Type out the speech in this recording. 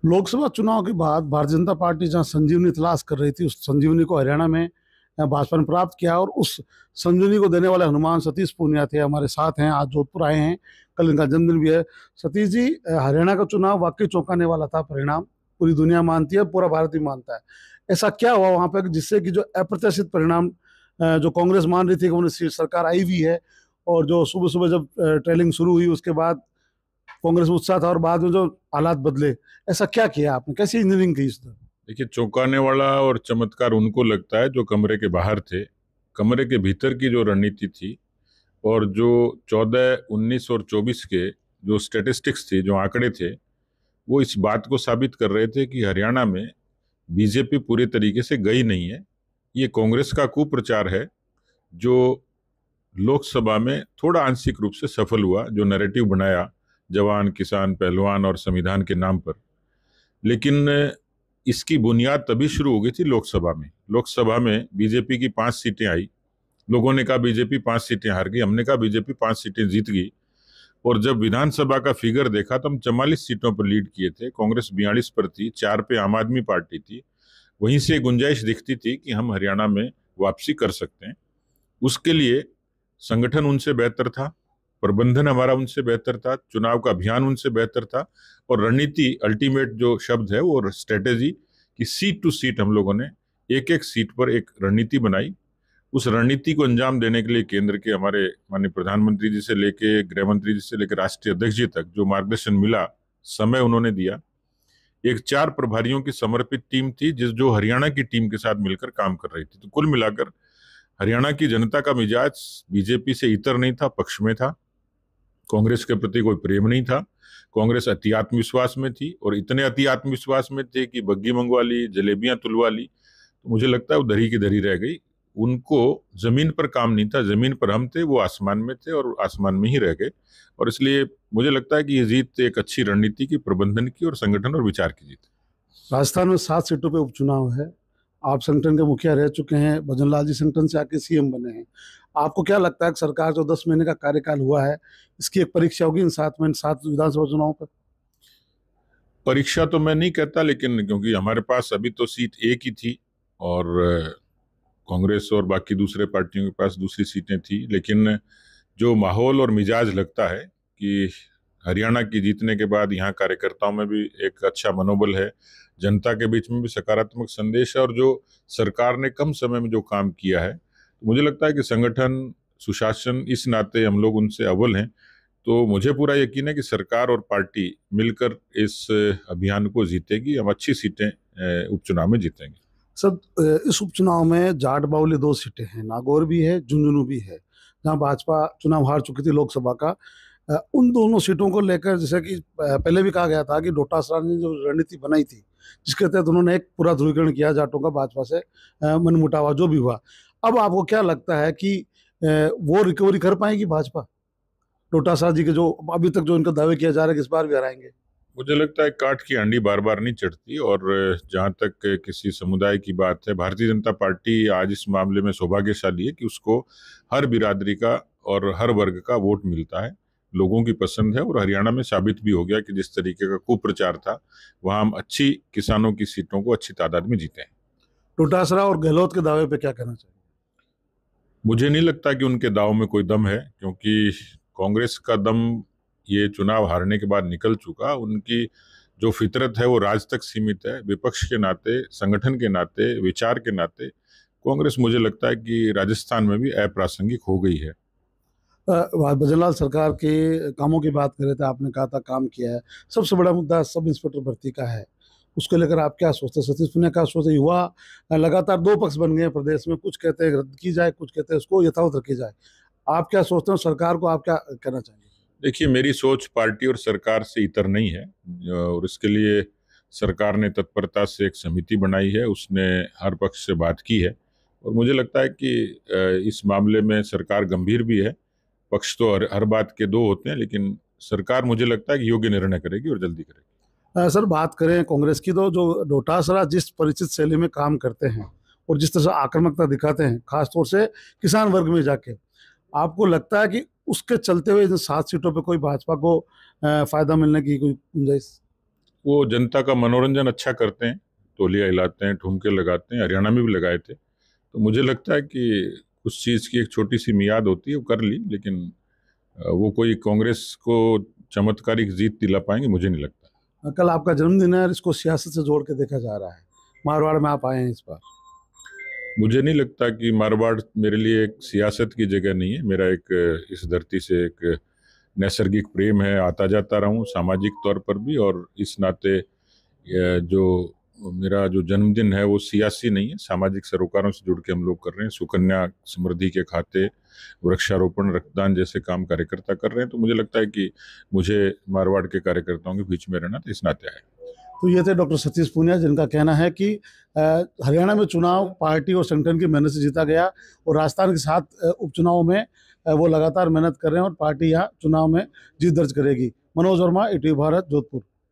लोकसभा चुनाव के बाद भारतीय जनता पार्टी जहां संजीवनी तलाश कर रही थी, उस संजीवनी को हरियाणा में भाजपा ने प्राप्त किया और उस संजीवनी को देने वाले हनुमान सतीश पूनिया थे, हमारे साथ हैं, आज जोधपुर आए हैं, कल इनका जन्मदिन भी है। सतीश जी, हरियाणा का चुनाव वाकई चौंकाने वाला था परिणाम, पूरी दुनिया मानती है, पूरा भारत भी मानता है। ऐसा क्या हुआ वहां पर जिससे कि जो अप्रत्याशित परिणाम जो कांग्रेस मान रही थी कि उन्हें सरकार आई हुई है, और जो सुबह सुबह जब ट्रेलिंग शुरू हुई उसके बाद कांग्रेस में उत्साह था और बाद में जो हालात बदले, ऐसा क्या किया आपने, कैसी इंजीनियरिंग की इस तरह? देखिए, चौंकाने वाला और चमत्कार उनको लगता है जो कमरे के बाहर थे। कमरे के भीतर की जो रणनीति थी और जो 14, 19 और 24 के जो स्टैटिस्टिक्स थी, जो आंकड़े थे, वो इस बात को साबित कर रहे थे कि हरियाणा में बीजेपी पूरी तरीके से गई नहीं है। ये कांग्रेस का कुप्रचार है जो लोकसभा में थोड़ा आंशिक रूप से सफल हुआ, जो नैरेटिव बनाया जवान, किसान, पहलवान और संविधान के नाम पर। लेकिन इसकी बुनियाद तभी शुरू हो गई थी लोकसभा में। लोकसभा में बीजेपी की 5 सीटें आई। लोगों ने कहा बीजेपी 5 सीटें हार गई, हमने कहा बीजेपी 5 सीटें जीत गई। और जब विधानसभा का फिगर देखा तो हम 44 सीटों पर लीड किए थे, कांग्रेस 42 पर थी, 4 पे आम आदमी पार्टी थी। वहीं से गुंजाइश दिखती थी कि हम हरियाणा में वापसी कर सकते हैं। उसके लिए संगठन उनसे बेहतर था, प्रबंधन हमारा उनसे बेहतर था, चुनाव का अभियान उनसे बेहतर था, और रणनीति, अल्टीमेट जो शब्द है वो स्ट्रेटेजी, कि सीट टू सीट हम लोगों ने एक एक सीट पर एक रणनीति बनाई। उस रणनीति को अंजाम देने के लिए केंद्र के हमारे माननीय प्रधानमंत्री जी से लेके, गृह मंत्री जी से लेकर राष्ट्रीय अध्यक्ष जी तक जो मार्गदर्शन मिला, समय उन्होंने दिया। एक 4 प्रभारियों की समर्पित टीम थी जो हरियाणा की टीम के साथ मिलकर काम कर रही थी। तो कुल मिलाकर हरियाणा की जनता का मिजाज बीजेपी से इतर नहीं था, पक्ष में था। कांग्रेस के प्रति कोई प्रेम नहीं था। कांग्रेस अति आत्मविश्वास में थी, और इतने अति आत्मविश्वास में थे कि बग्गी मंगवा ली, जलेबियां तुलवा ली। तो मुझे लगता है वो धरी की धरी रह गई। उनको जमीन पर काम नहीं था, जमीन पर हम थे, वो आसमान में थे और आसमान में ही रह गए। और इसलिए मुझे लगता है कि ये जीत एक अच्छी रणनीति की, प्रबंधन की और संगठन और विचार की जीत। राजस्थान में 7 सीटों पे उपचुनाव है। आप संगठन के मुखिया रह चुके हैं, भजन लाल जी संगठन से आके सीएम बने हैं। आपको क्या लगता है कि सरकार जो 10 महीने का कार्यकाल हुआ है, इसकी एक परीक्षा होगी इन 7 विधानसभा चुनाव पर? परीक्षा तो मैं नहीं कहता, लेकिन क्योंकि हमारे पास अभी तो सीट एक ही थी और कांग्रेस और बाकी दूसरे पार्टियों के पास दूसरी सीटें थी, लेकिन जो माहौल और मिजाज लगता है कि हरियाणा की जीतने के बाद यहाँ कार्यकर्ताओं में भी एक अच्छा मनोबल है, जनता के बीच में भी सकारात्मक संदेश है, और जो सरकार ने कम समय में जो काम किया है, तो मुझे लगता है कि संगठन, सुशासन, इस नाते हम लोग उनसे अव्वल हैं। तो मुझे पूरा यकीन है कि सरकार और पार्टी मिलकर इस अभियान को जीतेगी। हम अच्छी सीटें उपचुनाव में जीतेंगे। सर, इस उपचुनाव में जाट बावली 2 सीटें हैं, नागौर भी है, झुंझुनू भी है, जहां भाजपा चुनाव हार चुकी थी लोकसभा का। उन दोनों सीटों को लेकर जैसे कि पहले भी कहा गया था कि डोटासरा ने जो रणनीति बनाई थी, जिसके तहत उन्होंने एक पूरा ध्रुवीकरण किया जाटों का भाजपा से, मनमुटावा जो भी हुआ। अब आपको क्या लगता है कि वो रिकवरी कर पाएगी भाजपा? डोटासरा जी के जो अभी तक जो इनका दावे किया जा रहा है कि इस बार भी हराएंगे। मुझे लगता है काठ की हांडी बार बार नहीं चढ़ती, और जहां तक किसी समुदाय की बात है, भारतीय जनता पार्टी आज इस मामले में सौभाग्यशाली है कि उसको हर बिरादरी का और हर वर्ग का वोट मिलता है, लोगों की पसंद है। और हरियाणा में साबित भी हो गया कि जिस तरीके का कुप्रचार था, वहां हम अच्छी किसानों की सीटों को अच्छी तादाद में जीते हैं। डोटासरा और गहलोत के दावे पे क्या कहना चाहिए? मुझे नहीं लगता कि उनके दाव में कोई दम है, क्योंकि कांग्रेस का दम ये चुनाव हारने के बाद निकल चुका। उनकी जो फितरत है वो राज तक सीमित है। विपक्ष के नाते, संगठन के नाते, विचार के नाते कांग्रेस, मुझे लगता है कि राजस्थान में भी अप्रासंगिक हो गई है। भजनलाल सरकार के कामों की बात कर रहे थे, आपने कहा था काम किया है। सबसे बड़ा मुद्दा सब इंस्पेक्टर भर्ती का है, उसको लेकर आप क्या सोचते हैं? सतीश पुनिया क्या सोचते हैं? युवा लगातार 2 पक्ष बन गए हैं प्रदेश में, कुछ कहते हैं रद्द की जाए, कुछ कहते हैं उसको यथावत रखी जाए। आप क्या सोचते हैं? सरकार को आप क्या कहना चाहेंगे? देखिए, मेरी सोच पार्टी और सरकार से इतर नहीं है, और इसके लिए सरकार ने तत्परता से एक समिति बनाई है, उसने हर पक्ष से बात की है, और मुझे लगता है कि इस मामले में सरकार गंभीर भी है। पक्ष तो हर बात के 2 होते हैं, लेकिन सरकार, मुझे लगता है कि योग्य निर्णय करेगी और जल्दी करेगी। सर, बात करें कांग्रेस की, तो जो डोटासरा जिस परिचित शैली में काम करते हैं और जिस तरह से आक्रामकता दिखाते हैं, खासतौर से किसान वर्ग में जाके, आपको लगता है कि उसके चलते हुए इन 7 सीटों पे कोई भाजपा को फायदा मिलने की कोई गुंजाइश? वो जनता का मनोरंजन अच्छा करते हैं, तौलिया हिलाते हैं, ठुमके लगाते हैं, हरियाणा में भी लगाए थे। तो मुझे लगता है कि उस चीज़ की एक छोटी सी मियाद होती है, वो कर ली, लेकिन वो कोई कांग्रेस को चमत्कारिक जीत दिला पाएंगे, मुझे नहीं लगता। कल आपका जन्मदिन है और इसको सियासत से जोड़ के देखा जा रहा है, मारवाड़ में आप आए हैं इस बार। मुझे नहीं लगता कि मारवाड़ मेरे लिए एक सियासत की जगह नहीं है। मेरा एक इस धरती से एक नैसर्गिक प्रेम है, आता जाता रहा हूँ सामाजिक तौर पर भी, और इस नाते जो मेरा जो जन्मदिन है वो सियासी नहीं है, सामाजिक सरोकारों से जुड़ के हम लोग कर रहे हैं। सुकन्या समृद्धि के खाते, वृक्षारोपण, रक्तदान जैसे काम कार्यकर्ता कर रहे हैं। तो मुझे लगता है कि मुझे मारवाड़ के कार्यकर्ताओं के बीच में रहना तो इस नाते आया। तो ये थे डॉक्टर सतीश पूनिया, जिनका कहना है कि हरियाणा में चुनाव पार्टी और संगठन की मेहनत से जीता गया और राजस्थान के 7 उपचुनावों में वो लगातार मेहनत कर रहे हैं और पार्टी यहाँ चुनाव में जीत दर्ज करेगी। मनोज वर्मा, ईटीवी भारत, जोधपुर।